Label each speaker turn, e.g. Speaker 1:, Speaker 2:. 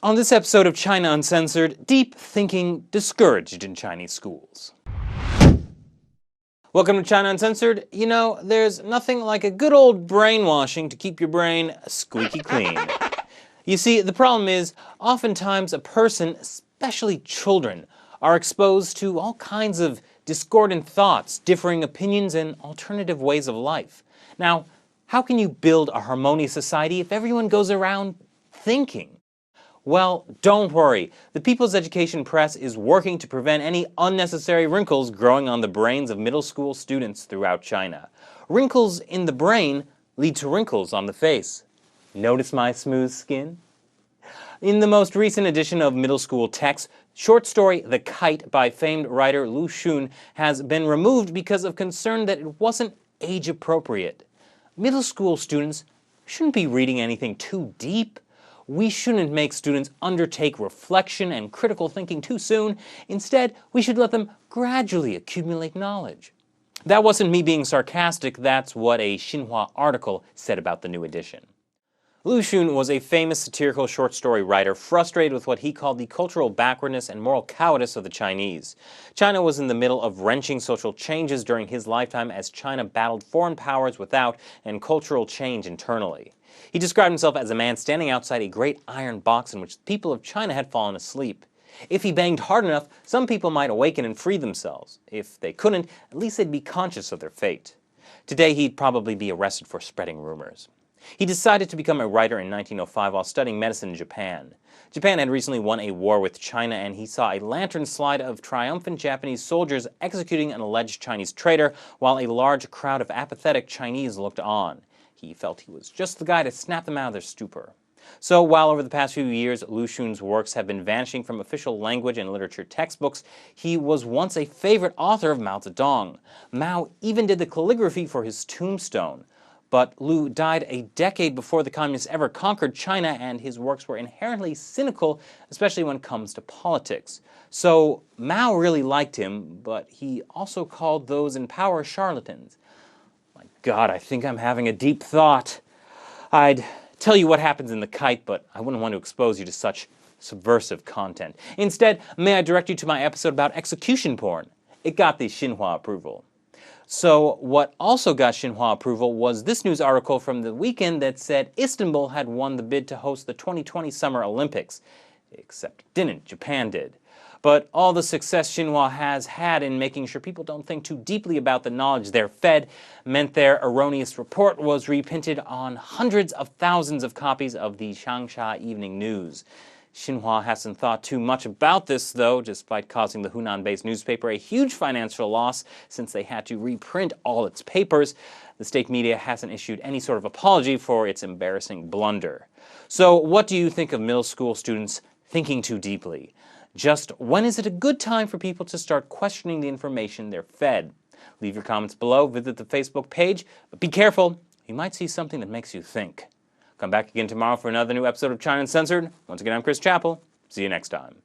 Speaker 1: On this episode of China Uncensored, deep thinking discouraged in Chinese schools. Welcome to China Uncensored. You know, there's nothing like a good old brainwashing to keep your brain squeaky clean. You see, the problem is, oftentimes a person, especially children, are exposed to all kinds of discordant thoughts, differing opinions, and alternative ways of life. Now, how can you build a harmonious society if everyone goes around thinking? Well, don't worry. The People's Education Press is working to prevent any unnecessary wrinkles growing on the brains of middle school students throughout China. Wrinkles in the brain lead to wrinkles on the face. Notice my smooth skin? In the most recent edition of middle school texts, short story The Kite by famed writer Lu Xun has been removed because of concern that it wasn't age appropriate. Middle school students shouldn't be reading anything too deep. We shouldn't make students undertake reflection and critical thinking too soon. Instead, we should let them gradually accumulate knowledge. That wasn't me being sarcastic, that's what a Xinhua article said about the new edition. Lu Xun was a famous satirical short story writer frustrated with what he called the cultural backwardness and moral cowardice of the Chinese. China was in the middle of wrenching social changes during his lifetime as China battled foreign powers without and cultural change internally. He described himself as a man standing outside a great iron box in which the people of China had fallen asleep. If he banged hard enough, some people might awaken and free themselves. If they couldn't, at least they'd be conscious of their fate. Today, he'd probably be arrested for spreading rumors. He decided to become a writer in 1905 while studying medicine in Japan. Japan had recently won a war with China, and he saw a lantern slide of triumphant Japanese soldiers executing an alleged Chinese traitor while a large crowd of apathetic Chinese looked on. He felt he was just the guy to snap them out of their stupor. So while over the past few years Lu Xun's works have been vanishing from official language and literature textbooks, he was once a favorite author of Mao Zedong. Mao even did the calligraphy for his tombstone. But Lu died a decade before the communists ever conquered China, and his works were inherently cynical, especially when it comes to politics. So Mao really liked him, but he also called those in power charlatans. God, I think I'm having a deep thought. I'd tell you what happens in The Kite, but I wouldn't want to expose you to such subversive content. Instead, may I direct you to my episode about execution porn? It got the Xinhua approval. So what also got Xinhua approval was this news article from the weekend that said Istanbul had won the bid to host the 2020 Summer Olympics. Except it didn't, Japan did. But all the success Xinhua has had in making sure people don't think too deeply about the knowledge they're fed meant their erroneous report was reprinted on hundreds of thousands of copies of the Changsha Evening News. Xinhua hasn't thought too much about this, though, despite causing the Hunan-based newspaper a huge financial loss since they had to reprint all its papers. The state media hasn't issued any sort of apology for its embarrassing blunder. So what do you think of middle school students thinking too deeply? Just when is it a good time for people to start questioning the information they're fed? Leave your comments below, visit the Facebook page, but be careful, you might see something that makes you think. Come back again tomorrow for another new episode of China Uncensored. Once again, I'm Chris Chappell. See you next time.